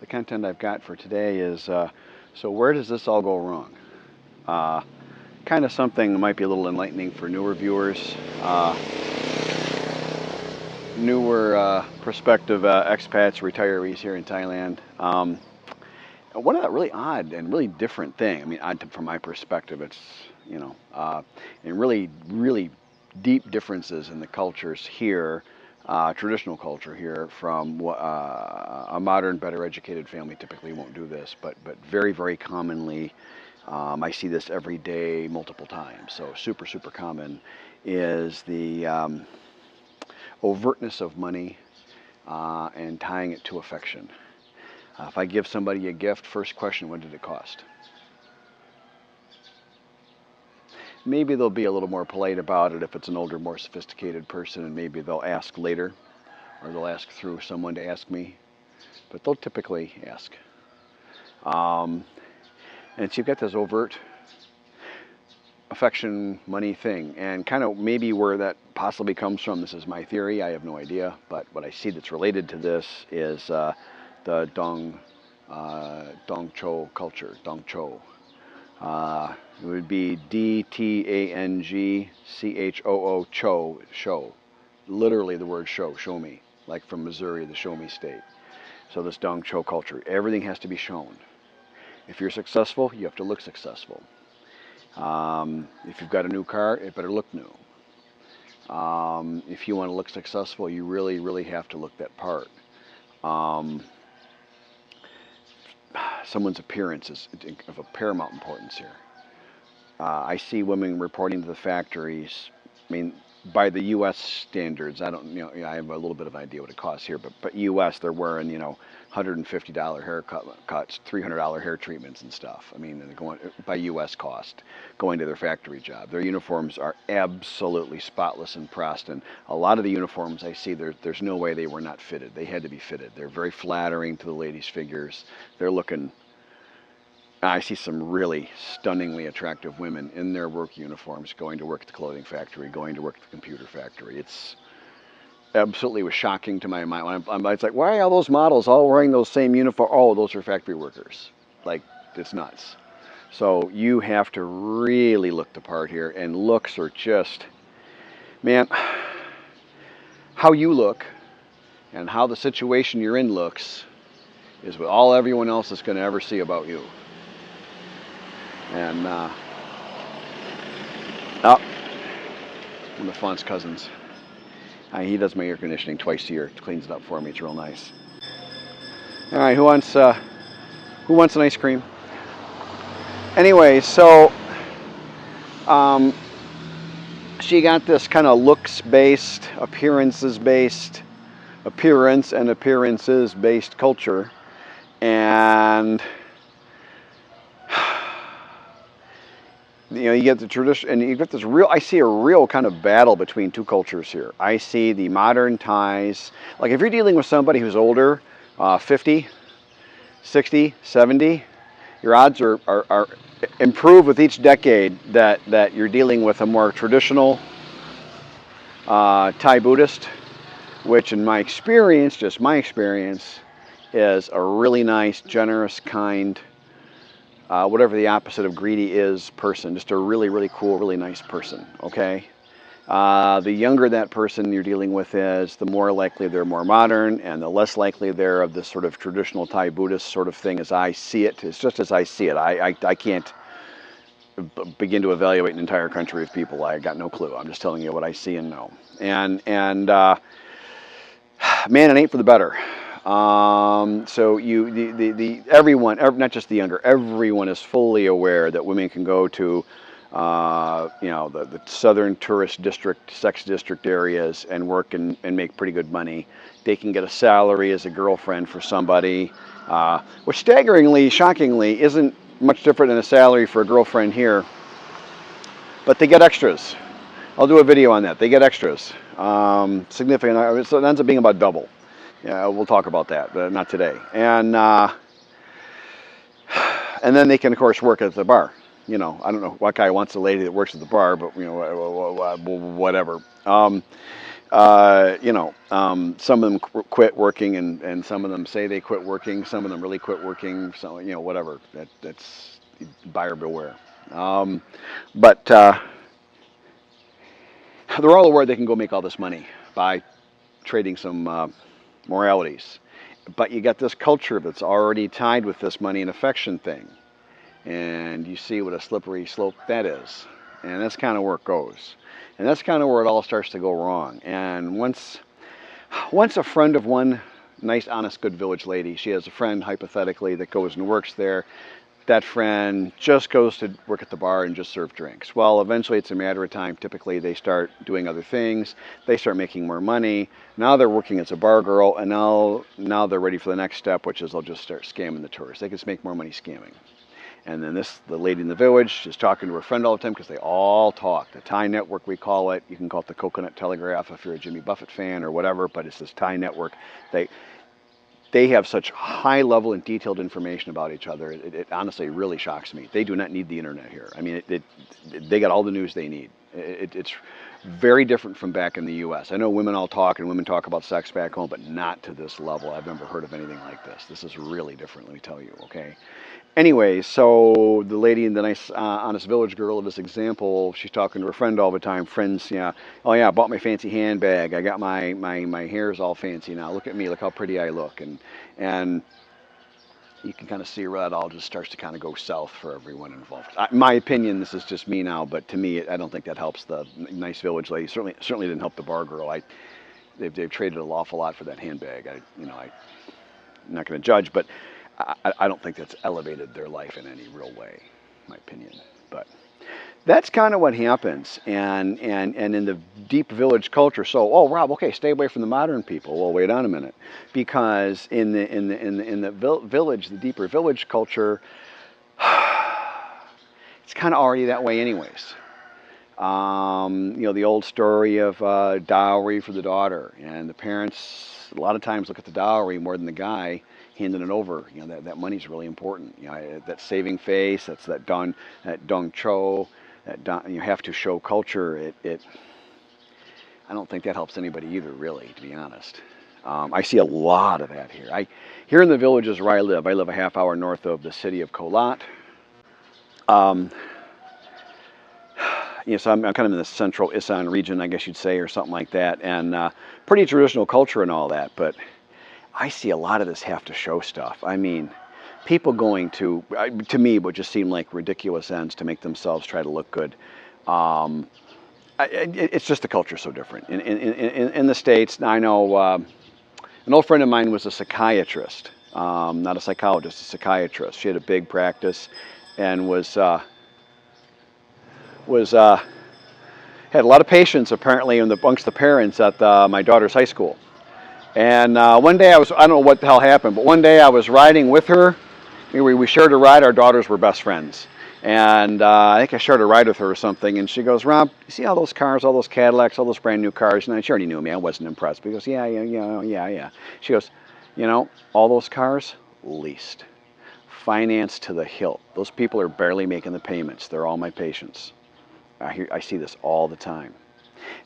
the content I've got for today is, so where does this all go wrong? Uh, Kind of something that might be a little enlightening for newer viewers, newer prospective expats, retirees here in Thailand. One of the really odd and really different thing. I mean, from my perspective, it's and really deep differences in the cultures here, traditional culture here, from a modern, better educated family typically won't do this, but very commonly, I see this every day, multiple times. So super common is the overtness of money and tying it to affection. If I give somebody a gift, first question, what did it cost? Maybe they'll be a little more polite about it if it's an older, more sophisticated person, and maybe they'll ask later, or they'll ask through someone to ask me, but they'll typically ask. And so you've got this overt affection, money thing, and kind of maybe where that possibly comes from, this is my theory, I have no idea, but what I see that's related to this is the Dong Cho culture, Dong Cho. It would be DTANGCHOO, Cho, show. Literally the word show me, like from Missouri, the show me state. So this Dong Cho culture, everything has to be shown. If you're successful, you have to look successful. If you've got a new car, it better look new. If you want to look successful, you really have to look that part. Someone's appearance is of a paramount importance here. I see women reporting to the factories. I mean, by the U.S. standards, I don't, I have a little bit of idea what it costs here, but U.S. they're wearing, $150 haircuts, $300 hair treatments and stuff. I mean, they're going by U.S. cost, going to their factory job. Their uniforms are absolutely spotless and pressed, and a lot of the uniforms I see, there's no way they were not fitted. They had to be fitted. They're very flattering to the ladies' figures. They're looking. I see some really stunningly attractive women in their work uniforms going to work at the clothing factory, going to work at the computer factory. It's absolutely was shocking to my mind. It's like, why are all those models all wearing those same uniforms? Oh, those are factory workers. Like, it's nuts. So you have to really look the part here, and looks are just, man, how you look and how the situation you're in looks is what all everyone else is going to ever see about you. And one of the Font's cousins, he does my air conditioning twice a year. Cleans it up for me. It's real nice. All right, who wants an ice cream? Anyway, so she got this kind of looks-based, appearance-based culture, and you get the tradition, and you get this real, I see a real kind of battle between two cultures here. I see the modern Thais, like if you're dealing with somebody who's older, 50, 60, 70, your odds are improve with each decade that you're dealing with a more traditional Thai Buddhist, which in my experience, just my experience, is a really nice, generous, kind, whatever the opposite of greedy is, person. Just a really cool, really nice person, okay? The younger that person you're dealing with is, the more likely they're more modern, and the less likely they're of this sort of traditional Thai Buddhist sort of thing as I see it. It's just as I see it. I can't begin to evaluate an entire country of people. I got no clue. I'm just telling you what I see and know. And man, it ain't for the better. So everyone, not just the younger, everyone is fully aware that women can go to, the southern tourist district, sex district areas and work and make pretty good money. They can get a salary as a girlfriend for somebody, which staggeringly, shockingly, isn't much different than a salary for a girlfriend here, but they get extras. I'll do a video on that. They get extras, significant, so it ends up being about double. Yeah, we'll talk about that, but not today. And then they can, of course, work at the bar. I don't know what guy wants a lady that works at the bar, but whatever. Some of them quit working, and some of them say they quit working. Some of them really quit working. So whatever. That's buyer beware. Um, but they're all aware they can go make all this money by trading some moralities. But you got this culture that's already tied with this money and affection thing, and you see what a slippery slope that is. And that's kind of where it goes. And that's kind of where it all starts to go wrong. And once a friend of one nice, honest, good village lady, she has a friend, hypothetically, that goes and works there. That friend just goes to work at the bar and just serve drinks. Well, eventually it's a matter of time. Typically they start doing other things. They start making more money. Now they're working as a bar girl, and now they're ready for the next step, which is they'll just start scamming the tourists. They can just make more money scamming. And then the lady in the village is talking to her friend all the time because they all talk. The Thai network, we call it. You can call it the Coconut Telegraph if you're a Jimmy Buffett fan or whatever, but it's this Thai network. They have such high level and detailed information about each other. It honestly really shocks me. They do not need the internet here. I mean, they got all the news they need. It's very different from back in the U.S. I know women all talk and women talk about sex back home, but not to this level. I've never heard of anything like this. This is really different, let me tell you, okay? Anyway, so the lady in the nice, honest village girl of this example, she's talking to her friend all the time. Friends, yeah, oh yeah, I bought my fancy handbag. I got my hair's all fancy now. Look at me, look how pretty I look. And you can kind of see where that all just starts to kind of go south for everyone involved. My opinion, this is just me now, but to me, I don't think that helps the nice village lady. Certainly didn't help the bar girl. They've traded an awful lot for that handbag. I'm not going to judge, but I don't think that's elevated their life in any real way, in my opinion. But that's kind of what happens, and in the deep village culture. So, oh, Rob, okay, stay away from the modern people. Well, wait on a minute, because in the village, the deeper village culture, it's kind of already that way, anyways. The old story of dowry for the daughter, and the parents a lot of times look at the dowry more than the guy handing it over. That money's really important. That saving face, that's that dong cho, you have to show culture. I don't think that helps anybody either, really, to be honest. I see a lot of that here. Here in the villages where I live a half hour north of the city of Kolat. So I'm kind of in the central Isan region, I guess you'd say, or something like that, and pretty traditional culture and all that. But I see a lot of this have to show stuff. I mean, people going to me, would just seem like ridiculous ends to make themselves try to look good. It's just the culture so different. In the States, I know an old friend of mine was a psychiatrist, not a psychologist, a psychiatrist. She had a big practice and had a lot of patients apparently amongst the parents at my daughter's high school. And one day I don't know what the hell happened, but one day I was riding with her. We shared a ride. Our daughters were best friends. And I think I shared a ride with her or something. And she goes, Rob, you see all those cars, all those Cadillacs, all those brand new cars? And she already knew me. I wasn't impressed. But he goes, yeah. She goes, all those cars, leased. Financed to the hilt. Those people are barely making the payments. They're all my patients. I see this all the time.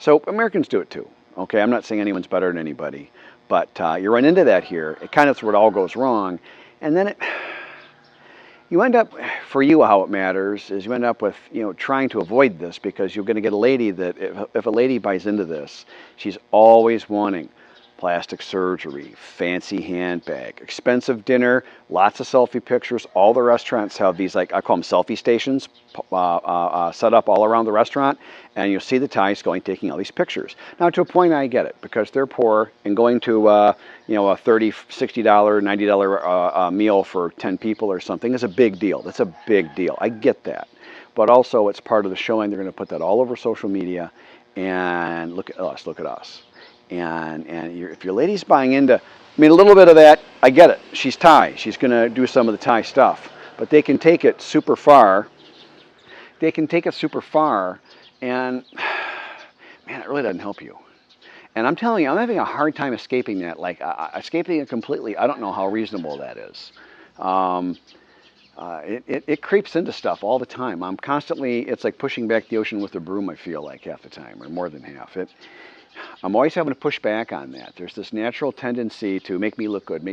So Americans do it too. Okay, I'm not saying anyone's better than anybody. But you run into that here. It kind of is where it all goes wrong. And then you end up, for you, how it matters is you end up with, trying to avoid this, because you're going to get a lady that, if a lady buys into this, she's always wanting plastic surgery, fancy handbag, expensive dinner, lots of selfie pictures. All the restaurants have these, like I call them selfie stations, set up all around the restaurant, and you'll see the Thais taking all these pictures. Now, to a point, I get it, because they're poor, and going to a $30, $60, $90 meal for 10 people or something is a big deal. That's a big deal. I get that, but also it's part of the showing. They're going to put that all over social media, and look at us. And if your lady's buying into, a little bit of that, I get it. She's Thai. She's going to do some of the Thai stuff. But they can take it super far. And, man, it really doesn't help you. And I'm telling you, I'm having a hard time escaping that. Like, escaping it completely, I don't know how reasonable that is. It creeps into stuff all the time. I'm constantly, it's like pushing back the ocean with a broom, I feel like, half the time, or more than half. I'm always having to push back on that. There's this natural tendency to make me look good,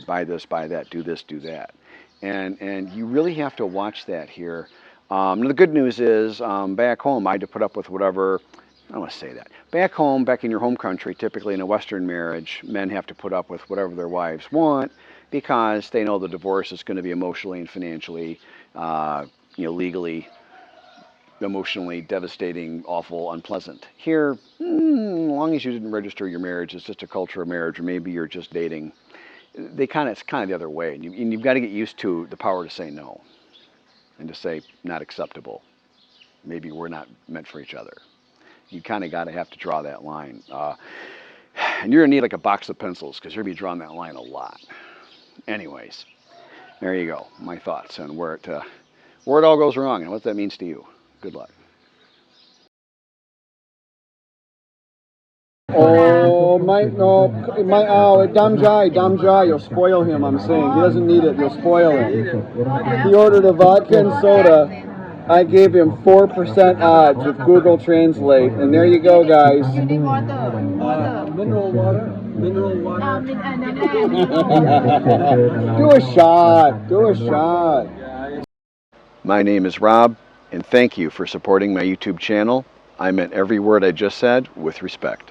buy this, buy that, do this, do that. And you really have to watch that here. The good news is back home I had to put up with whatever, I don't want to say that. Back home, back in your home country, typically in a Western marriage, men have to put up with whatever their wives want because they know the divorce is going to be emotionally and financially, legally, emotionally devastating, awful, unpleasant. Here, as long as you didn't register your marriage, it's just a culture of marriage, or maybe you're just dating. It's kind of the other way, and you've got to get used to the power to say no, and to say not acceptable. Maybe we're not meant for each other. You kind of have to draw that line, and you're gonna need like a box of pencils because you're gonna be drawing that line a lot. Anyways, there you go. My thoughts on where it all goes wrong and what that means to you. Good luck. Oh, dumb jai, you'll spoil him, I'm saying. He doesn't need it, you'll spoil him. He ordered a vodka and soda. I gave him 4% odds with Google Translate, and there you go, guys. You need water. Mineral water? Mineral water? Do a shot. My name is Rob, and thank you for supporting my YouTube channel. I meant every word I just said with respect.